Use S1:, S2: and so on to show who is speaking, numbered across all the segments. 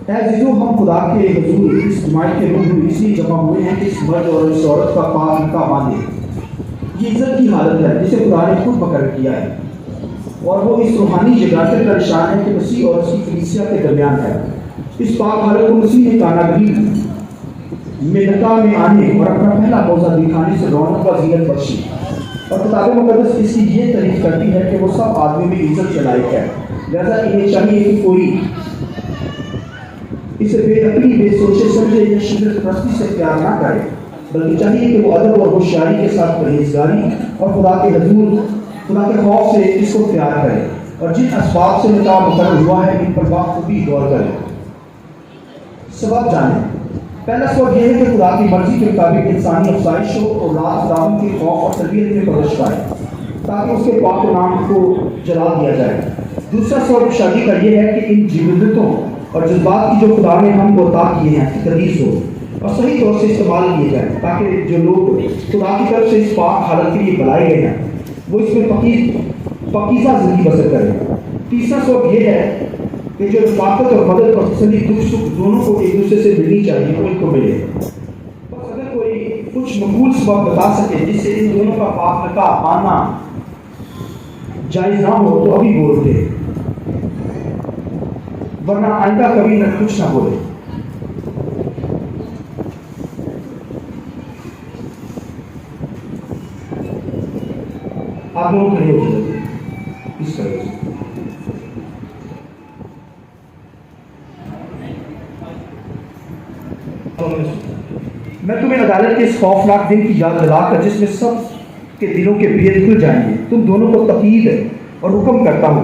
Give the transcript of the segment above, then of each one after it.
S1: ऐज़ो हम खुदा के हुजूर इस जमात के लोग इसलिए जमा हुए हैं कि इस मर्द और इस औरत का पाक निकाह बांधे। ये इज्जत की हालत है जिसे खुदा ने खुद मुकर्रर किया है, और वो इस रूहानी जगात का निशान है कि मसीह और उसकी कलीसिया के दरमियान है। इस पाक हालत को मसीह ने कानागरी में निकाह में आने और अपना पहला मौजा दिखाने से रौनक व जीनत बख्शी। और किताब मुक़द्दस इसकी ये तारीफ करती है कि वो सब आदमी में इज्जत के लायक है। लिहाजा इन्हें चाहिए कि कोई इसे बेअक्ली बेसोचे समझे या शिद्दत परस्ती से प्यार ना करे, बल्कि चाहिए कि वो अदब और होशियारी के साथ परहेजगारी और खुदा के हजूर खुदा के खौफ से इसको प्यार करे, और जिन असबाब से निकाह मुकर्रर हुआ है इन पर बाखूबी गौर करे। सबब जाने। पहला सबब यह है कि खुदा की मर्जी के मुताबिक इंसानी अफसाइश हो, औलाद खुदावंद के खौफ और तरबियत में परवरिश पाए ताकि उसके पाक नाम को जला दिया जाए। दूसरा सबब शादी का यह है कि इन जीवदतों और जज्बात की जो खुदा ने हम अता किए हैं तकदीस हो और सही तौर से इस्तेमाल किए जाए, ताकि जो लोग खुदा की तरफ से इस पाक हालत के लिए बुलाए गए हैं वो इसमें पकीज़ा ज़िंदगी बसर करें। तीसरा सबब यह है कि जो ताकत और मदद और तसल्ली दुख सुख दोनों को एक दूसरे से मिलनी चाहिए वो इनको मिले। बस अगर कोई कुछ मकबूल सबब बता सके जिससे इन दोनों का पाक निकाह मानना जायज़ ना हो तो अभी बोल दे, वरना आइंदा कभी न कुछ ना बोले। आप लोग खड़े हो जाइए इस तरह से। मैं तुम्हें अदालत के इस खौफनाक दिन की याद दिलाकर जिसमें सब के दिलों के भेद खुल जाएंगे, तुम दोनों को तकीद और हुक्म करता हूँ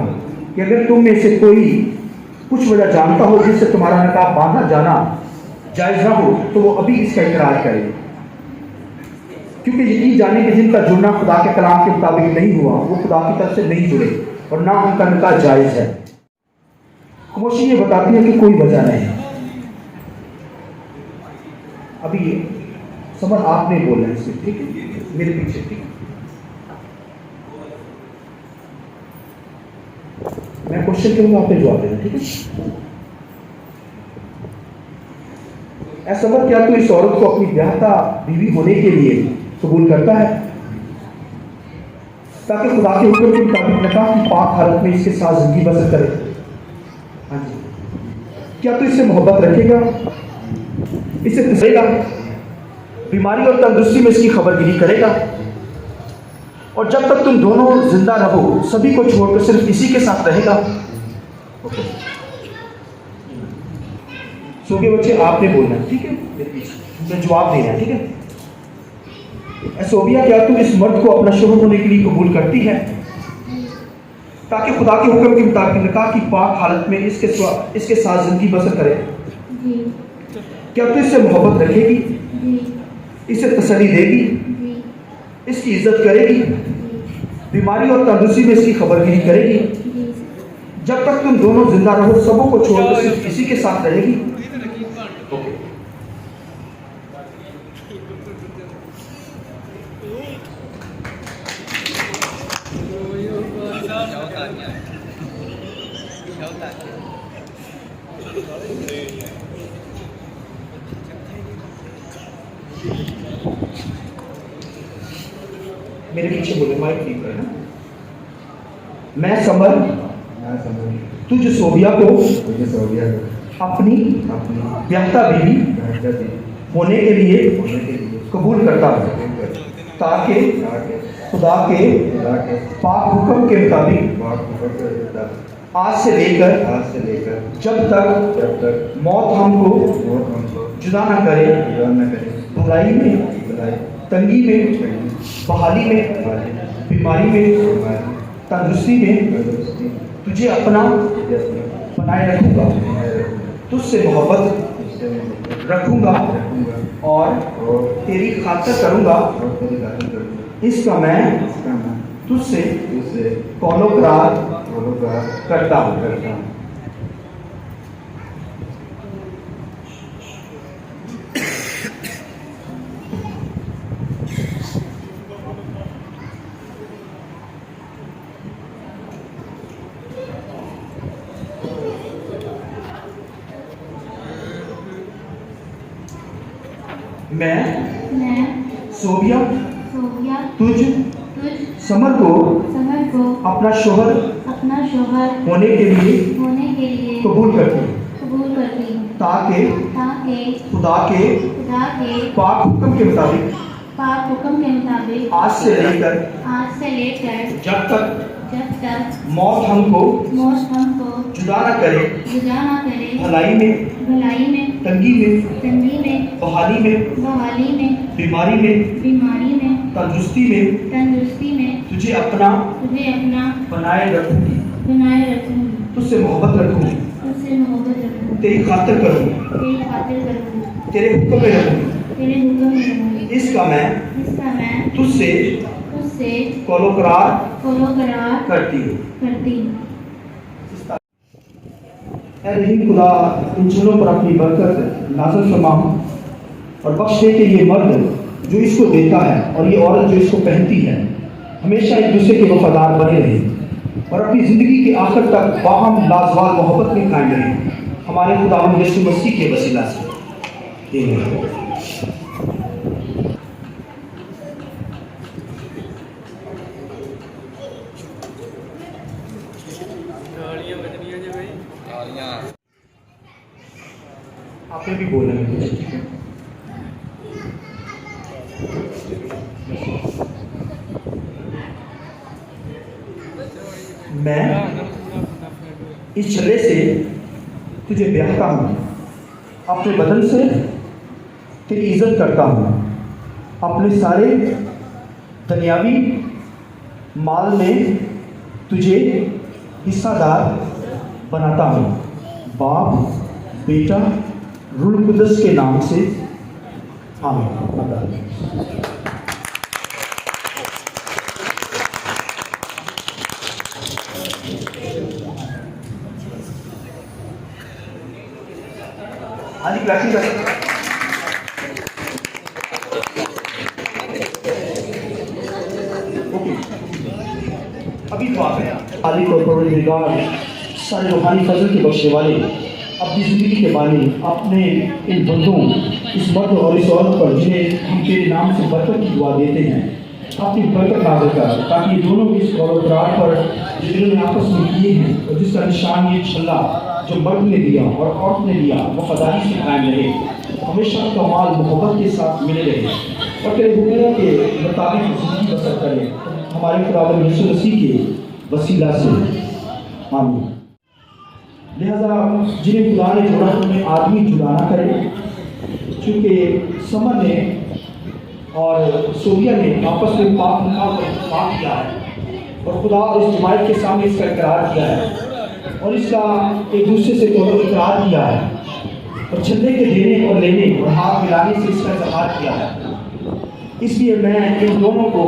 S1: कि अगर तुम में से कोई कुछ वजह जानता हो जिससे तुम्हारा निकाह बांधा जाना जायज़ ना हो तो वो अभी इसका इकरार करे, क्योंकि यकीन जाने कि जिनका जुड़ना खुदा के कलाम के मुताबिक नहीं हुआ वो खुदा की तरफ से नहीं जुड़े और ना उनका निकाह जायज़ है। खामोशी ये बताती है कि कोई वजह नहीं। अभी समझ आप नहीं बोल रहे हैं, ठीक है, मेरे पीछे, ठीक है। मैं क्वेश्चन करूंगा, आपने जवाब देना, ठीक है। ऐसा समझ क्या तू इस औरत को अपनी ब्याहता बीवी होने के लिए कबूल करता है ताकि खुदा के हुक्म के मुताबिक निकाह की पाक हालत में इसके साथ जिंदगी बसर करे? हाँ जी। क्या तू इससे मोहब्बत रखेगा, इसे तसलेगा, बीमारी और तंदुरुस्ती में इसकी खबरगिरी करेगा, और जब तक तुम दोनों जिंदा रहो सभी को छोड़कर सिर्फ इसी के साथ रहेगा? सो के बच्चे आपने बोलना है, ठीक है, मैं जवाब देना है, ठीक है। सोबिया, क्या तू इस मर्द को अपना शोहर होने के लिए कबूल करती है ताकि खुदा के हुक्म के मुताबिक निकाह की पाक हालत में इसके साथ जिंदगी बसर करे? क्या तू इससे मोहब्बत रखेगी, इसे तसल्ली देगी, इसकी इज्जत करेगी, बीमारी और तंदुरुस्ती में इसकी खबरगिरी करेगी, जब तक तुम दोनों जिंदा रहो सबों को छोड़कर सिर्फ इसी के साथ रहेगी? ओके। मेरे पीछे बोले, माइक ठीक है ना। मैं समर तुझ सोबिया को अपनी ब्याहता बीवी होने के लिए कबूल करता हूँ ताकि खुदा के पाक हुक्म के मुताबिक आज से लेकर जब तक मौत हमको जुदा न करे, भलाई में, तंगी में, बहाली में, बीमारी में, तंदुरुस्ती में तुझे अपना बनाए रखूंगा, तुझसे मोहब्बत रखूंगा और तेरी खातिर करूंगा। इसका मैं तुझसे कौलो करार करता हूँ। मैं
S2: सोबिया
S1: तुझ
S2: तुझ
S1: समर को
S2: समर को
S1: अपना शोहर होने के लिए कबूल करती हूँ, ताकि खुदा के पाक हुक्म के मुताबिक आज से लेकर जब तक मौत हमको जुदा न करे, भलाई में, तंगी में, बहाली में, बीमारी में, तंदुरुस्ती में तुझे अपना बनाए रखूंगी, तुझसे मोहब्बत रखूंगी, तेरी खातिर करूंगी, तेरे हुक्म में रहूंगी। इसका मैं तुझसे कौलो करार करती हूँ। ऐ रहीम खुदा, इन चीज़ों पर अपनी बरकत नाज़िल फरमा और बख्श दे कि ये मर्द जो इसको देता है और ये औरत जो इसको पहनती है हमेशा एक दूसरे के वफादार बने रहे और अपनी ज़िंदगी के आखिर तक बाहम लाजवाल मोहब्बत में कायम रहे, हमारे खुदा यीशु मसीह के वसीला से। आपने भी बोला है, ठीक है? मैं इस छल्ले से तुझे ब्याहता हूँ, अपने बदन से तेरी इज्जत करता हूँ, अपने सारे दुनियावी माल में तुझे हिस्सादार बनाता हूँ। बाप, बेटा, रूह कुदस के नाम से आमीन। आज की बैठक ओके, अभी तो आप खाली और परवरदिगार सारे रूहानी फजल के बख्शे वाले अपनी ज़िंदगी के बारे अपने इन बंदों, इस मर्द और इस औरत पर जिन्हें हम तेरे नाम से बरकत की दुआ देते हैं, अपनी बरकत नाज़िल कर, ताकि दोनों इस कौलतरार पर जिन्होंने आपस में किए हैं और जिसका निशान ये छल्ला जो मर्द ने दिया और औरत ने दिया वफादारी से कायम रहे, हमेशा कमाल मोहब्बत के साथ मिले रहे और तेरे हुक्मों के मुताबिक ज़िंदगी बसर करें, हमारे खुदावंद यीशु मसीह के वसीला से आमीन। लिहाजा जिन्हें खुदा ने जोड़ा उन्हें आदमी जुदा ना करे, क्योंकि समर ने और सोबिया ने आपस में पाप किया है और खुदा इस जमात के सामने इसका इकरार किया है और इसका एक दूसरे से इकरार किया है और छल्ले के देने और लेने और हाथ मिलाने से इसका इजहार किया है। इसलिए मैं इन दोनों को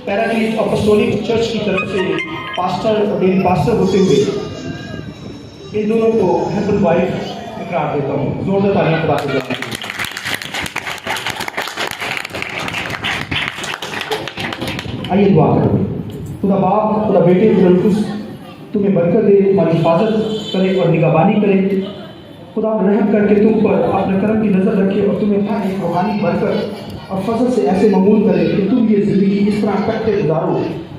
S1: पैराक्लीट अपॉस्टोलिक चर्च की तरफ से पास्टर होते हुए इन दोनों को हस्बैंड वाइफ इकरार देता हूँ। जोरदार तालियां खुदा के लिए। आइए दुआ करें। खुदा बाप, खुदा बेटे, खुदा कुछ तुम्हें बरकत दे, तुम्हारी हिफाजत करे और निगहबानी करे। खुदा रहम करके तुम पर अपने करम की नज़र रखे और तुम्हें हर एक रूहानी बरकत और फजल से ऐसे ममूल करे कि तुम ये ज़िंदगी इस तरह कटते गुजारो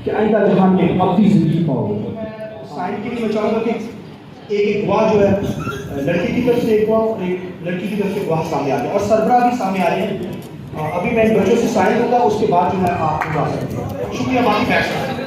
S1: कि आइंदा जहान में अपनी ज़िंदगी पाओ। साइन के लिए मैं चाहूँगा कि एक गवाह जो है लड़की की तरफ से एक गवाह और एक लड़की की तरफ से गवाह सामने आ जाए और सरबराह भी सामने आ रहे हैं। अभी मैं इन बच्चों से साइन दूंगा, उसके बाद जो है आप जा सकते हैं। शुक्रिया, बाकी बैठ सकते हैं।